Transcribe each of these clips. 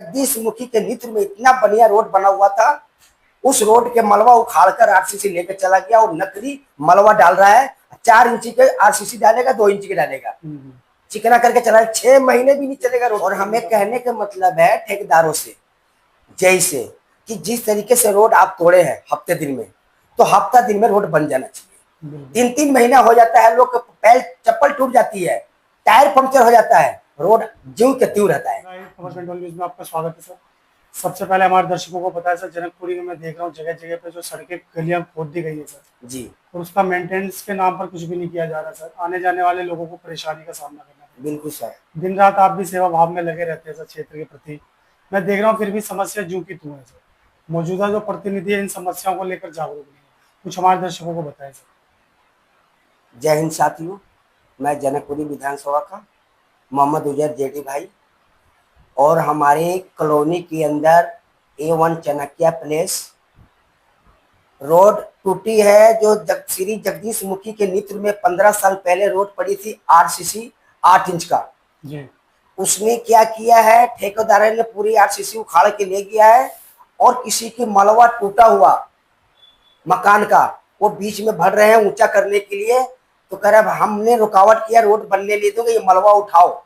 जगदीश मुखी के नेतृत्व में इतना बढ़िया रोड बना हुआ था। उस रोड के मलबा उखाड़कर आरसीसी लेकर चला गया और नकली मलबा डाल रहा है। 4 इंची के आरसीसी डालेगा, 2 इंची के डालेगा, चिकना करके चला। 6 महीने भी नहीं चलेगा रोड। और हमें कहने का मतलब है ठेकेदारों से, जैसे कि जिस तरीके से रोड आप तोड़े हैं हफ्ते दिन में, तो हफ्ता दिन में रोड बन जाना चाहिए। 3-3 महीना हो जाता है, लोग पैर चप्पल टूट जाती है, टायर पंक्चर हो जाता है, रोड ज्यों के त्यों रहता है। खबर कंट्रोल न्यूज में आपका स्वागत है सर। सबसे पहले हमारे दर्शकों को पता है सर, जनकपुरी में मैं देख रहा हूँ जगह जगह पे जो सड़कें गलियां खोद दी गई है सर जी, और उसका मेंटेनेंस के नाम पर कुछ भी नहीं किया जा रहा सर। आने जाने वाले लोगों को परेशानी का सामना करना है। बिल्कुल सर। दिन रात आप भी सेवा भाव में लगे रहते हैं सर क्षेत्र के प्रति। मैं देख रहा हूँ फिर भी समस्या जूं की तूं है सर। मौजूदा जो प्रतिनिधि है इन समस्याओं को लेकर जागरूक नहीं है, कुछ हमारे दर्शकों को बताएं सर। जय हिंद साथियों, मैं जनकपुरी विधानसभा का मोहम्मद उजैर जेडी भाई, और हमारे कॉलोनी के अंदर A1 चनकिया प्लेस रोड टूटी है। जो श्री जगदीश मुखी के नेतृत्व में 15 साल पहले रोड पड़ी थी, आरसीसी 8 इंच का जी। उसने क्या किया है, ठेकेदार ने पूरी आरसीसी उखाड़ के ले गया है और किसी की मलबा टूटा हुआ मकान का वो बीच में भर रहे हैं ऊंचा करने के लिए। तो कह रहा हमने रुकावट किया, रोड बनने ले दोगे, ये मलबा उठाओ।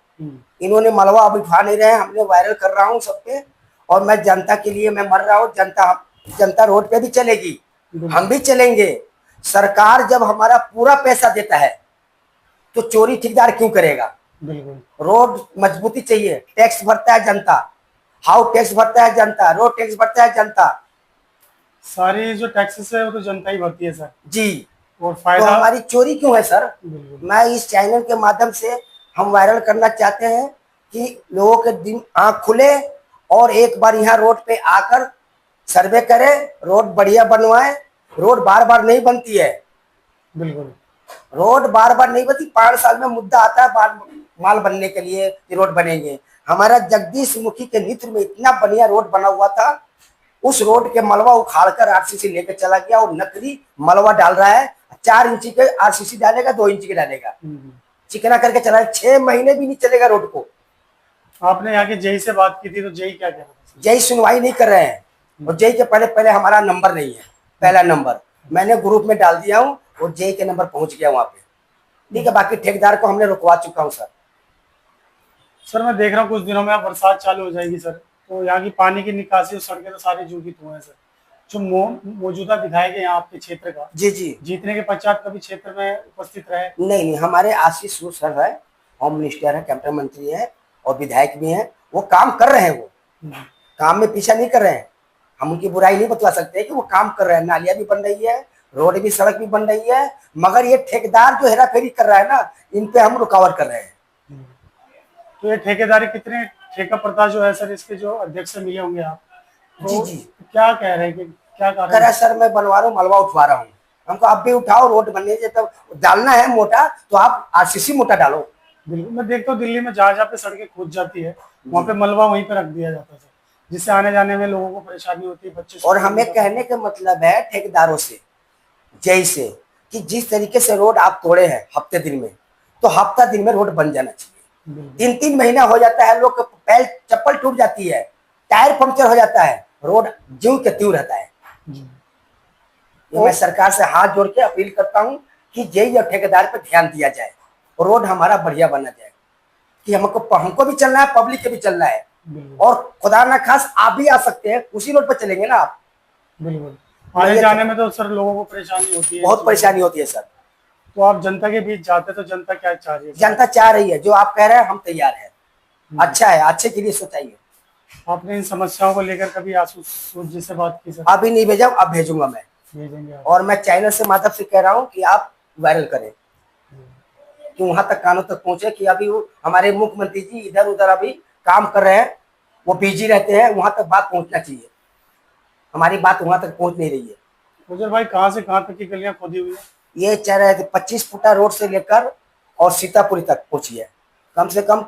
इन्होंने मलबा अब उठा नहीं रहे हैं, हमने वायरल कर रहा हूँ सब पे। और मैं जनता के लिए मैं मर रहा हूँ, जनता रोड पे भी चलेगी, हम भी चलेंगे। सरकार जब हमारा पूरा पैसा देता है तो चोरी ठेकेदार क्यों करेगा? रोड मजबूती चाहिए। टैक्स भरता है जनता, हाउ टैक्स भरता है जनता, रोड टैक्स भरता है जनता, सारी जो टैक्सेस है वो तो जनता ही भरती है सर जी। और फायदा तो हमारी चोरी क्यों है सर? मैं इस चैनल के माध्यम से हम वायरल करना चाहते हैं कि लोगों के दिन आंख खुले और एक बार यहाँ रोड पे आकर सर्वे करें, रोड बढ़िया बनवाएं। रोड बार बार नहीं बनती है, बिल्कुल रोड बार बार नहीं बनती। 5 साल में मुद्दा आता है माल बनने के लिए कि रोड बनेंगे। हमारा जगदीश मुखी के नेतृत्व में इतना बढ़िया रोड बना हुआ था। उस रोड के मलबा उखाड़कर आरसीसी लेकर चला गया और नकली मलबा डाल रहा है। 4 इंची के आरसीसी डालेगा, 2 इंची के डालेगा, चिकना करके चला। 6 महीने भी नहीं चलेगा रोड को। आपने यहाँ के जेई से बात की थी तो जेई क्या कह रहा था? जेई सुनवाई नहीं कर रहे हैं और जेई के पहले हमारा नंबर नहीं है। पहला नंबर मैंने ग्रुप में डाल दिया हूँ और जेई के नंबर पहुंच गया वहां पे, ठीक है। बाकी ठेकेदार को हमने रुकवा चुका हूँ सर। सर मैं देख रहा हूँ कुछ दिनों में बरसात चालू हो जाएगी सर, तो यहाँ की पानी की निकासी और सड़कें तो सारी जू की तू है सर। जो मौजूदा विधायक है यहाँ आपके क्षेत्र का, जी जी, जीतने के पश्चात कभी क्षेत्र में उपस्थित रहे? नहीं, हमारे आशीष सूद सर है, होम मिनिस्टर है, कैबिनेट मंत्री है और विधायक भी हैं। वो काम कर रहे हैं, वो काम में पीछा नहीं कर रहे हैं। हम उनकी बुराई नहीं बतला सकते कि वो काम कर रहे हैं। नालियां भी बन रही है, रोड भी, सड़क भी बन रही है, मगर ये ठेकेदार जो हेराफेरी कर रहा है ना, इन पे हम रुकावट कर रहे हैं। तो ये ठेकेदारी कितने ठेका प्रथा जो है सर, इसके जो अध्यक्ष से मिले होंगे आप, तो जी जी, क्या कह रहे हैं कि क्या कह रहा है सर मैं बनवा रहा हूँ, मलबा उठवा रहा हूँ। हमको आप भी उठाओ, रोड बनने से तब डालना है मोटा तो आप आरसीसी मोटा डालो। बिल्कुल, मैं देखता हूँ दिल्ली में जहाँ जहाँ पे सड़कें खुद जाती है वहाँ पे मलबा वहीं पे रख दिया जाता है सर, जिससे आने जाने में लोगों को परेशानी होती है, बच्चे। और हमें कहने का मतलब है ठेकेदारों से, जैसे कि जिस तरीके से रोड आप तोड़े हैं हफ्ते दिन में, तो हफ्ता दिन में रोड बन जाना चाहिए। 3-3 महीना हो जाता है, लोग पैर चप्पल टूट जाती है, टायर पंक्चर हो जाता है, रोड ज्यों के त्यों रहता है। ये मैं सरकार से हाथ जोड़ के अपील करता हूँ कि जेई और ठेकेदार पे ध्यान दिया जाए और रोड हमारा बढ़िया बना जाए, कि हमको भी चलना है, पब्लिक के भी चलना है। और खुदा ना खास आप भी आ सकते हैं, उसी रोड पर चलेंगे ना आप। बिल्कुल, आने जाने में तो सर लोगों को परेशानी होती है, बहुत परेशानी होती है सर। तो आप जनता के बीच जाते तो जनता क्या चाह रही है? जनता चाह रही है, जो आप कह रहे हैं हम तैयार हैं। अच्छा है, अच्छे के लिए सोचाइए। आपने इन समस्याओं को लेकर कभी आशु सूद जी से बात की सर? अभी नहीं भेजा, अब भेजूंगा मैं, भेजेंगे आप? और मैं चैनल से माध्यम से कह रहा हूँ कि आप वायरल करें, कि वहां तक, कानों तक पहुंचे। कि अभी हमारे मुख्यमंत्री जी इधर उधर अभी काम कर रहे हैं, वो बिजी रहते हैं, वहां तक बात पहुंचना चाहिए। हमारी बात वहां तक पहुंच नहीं रही है। उजर भाई, कहाँ से कहाँ तक की गलियां खोदी हुई है? ये चाह रहे थे 25 फुटा रोड से लेकर और सीतापुरी तक पहुंची है, कम से कम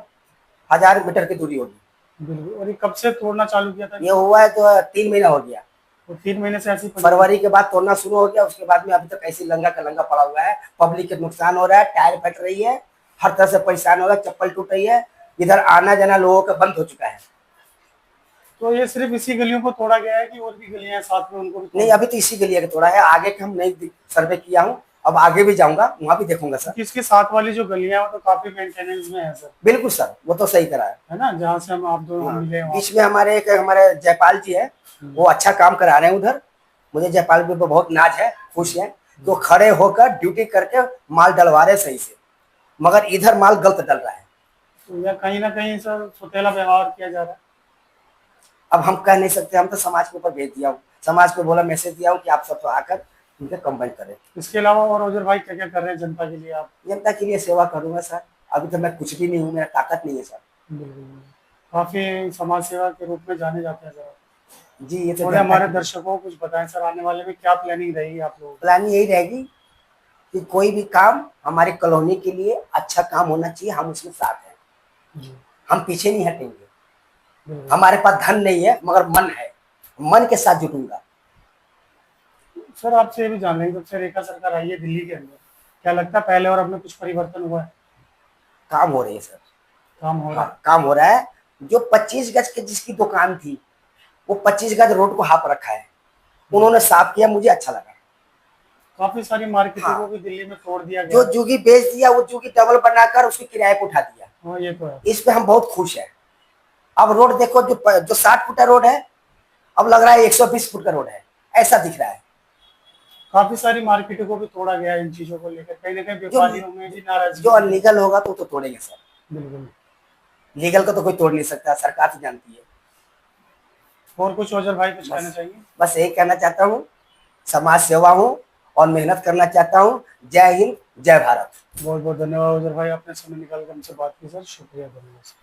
1000 मीटर की दूरी होगी। बिल्कुल, और ये कब से तोड़ना चालू किया था? ये हुआ है तो 3 महीना हो गया। तो 3 महीने से ऐसी फरवरी के बाद तोड़ना शुरू हो गया, उसके बाद में अभी तक ऐसी लंगा का लंगा पड़ा हुआ है। पब्लिक के नुकसान हो रहा है, टायर फट रही है, हर तरह से परेशान हो रहा है, चप्पल टूट रही है, इधर आना जाना लोगों का बंद हो चुका है। तो ये सिर्फ इसी गलियों को तोड़ा गया है कि और भी गलियां हैं साथ में, उनको भी नहीं, अभी तो इसी गलिया का तोड़ा है, आगे के हम नहीं सर्वे किया हूँ, अब आगे भी जाऊंगा, वहां भी देखूंगा सर। क्योंकि इसके साथ वाली जो गलियां हैं वो तो काफी मेंटेनेंस में है सर, बिल्कुल सर, वो तो सही करा है ना, जहाँ से हम आप दोनों हाँ। मिले वहाँ। बीच में हमारे जयपाल जी है, वो अच्छा काम करा रहे हैं उधर, मुझे जयपाल जी पे बहुत नाज है, खुश है, तो खड़े होकर ड्यूटी करके माल डलवा रहे सही से, मगर इधर माल गलत डल रहा है। तो या कहीं ना कहीं सर सौतेला व्यवहार किया जा रहा है। अब हम कह नहीं सकते, हम तो समाज के ऊपर भेज दिया हूँ, समाज को बोला, मैसेज दिया हूँ कि आप सब तो आकर इनके कंबाइन करें। इसके अलावा और ओजर भाई क्या क्या कर रहे हैं जनता के लिए आप? जनता के लिए सेवा करूंगा सर, अभी तो मैं कुछ भी नहीं हूँ, मेरा ताकत नहीं है सर। बिल्कुल। काफी समाज सेवा के रूप में जाने जाते हैं सर। जी, ये तो थोड़े हमारे दर्शकों को कुछ बताएं सर, आने वाले में क्या प्लानिंग रहेगी आप लोगों की? प्लान यही रहेगी कि कोई भी काम हमारी कॉलोनी के लिए अच्छा काम होना चाहिए, हम उसमें साथ हैं, जी, हम पीछे नहीं हटेंगे। बिल्कुल। हमारे पास धन नहीं है मगर मन है, मन के साथ जुटूंगा। सर आपसे ये भी जान लेंगे, जब से रेखा सरकार आई है दिल्ली के अंदर, क्या लगता है पहले और अब में कुछ परिवर्तन हुआ है? काम हो रही है सर, काम हो रहा है? हाँ काम हो रहा है। जो 25 गज की जिसकी दुकान थी, वो 25 गज रोड को हाफ रखा है, उन्होंने साफ किया, मुझे अच्छा लगा। काफी सारी मार्केटों हाँ। को भी दिल्ली में तोड़ दिया जो गया। जुगी बेच दिया, वो जुगी डबल बनाकर उसकी किराए को उठा दिया, हाँ ये तो है। इस पे हम बहुत खुश हैं। अब रोड देखो, जो 60 फुट का रोड है, अब लग रहा है 120 फुट का रोड है, ऐसा दिख रहा है। काफी सारी मार्केटों को भी तोड़ा गया है इन चीजों को लेकर, कहीं ना कहीं व्यापारियों में भी नाराजगी। जो अनलीगल होगा तो तोड़ेंगे सर, बिल्कुल। लीगल को तो कोई तोड़ नहीं सकता, सरकार तो जानती है। और कुछ ओजर भाई कुछ कहना चाहिए? बस यही कहना चाहता हूँ, समाज सेवा हूँ और मेहनत करना चाहता हूँ। जय हिंद, जय भारत। बहुत बहुत धन्यवाद ओजर भाई, आपने समय निकाल कर हमसे बात की सर, शुक्रिया धन्यवाद।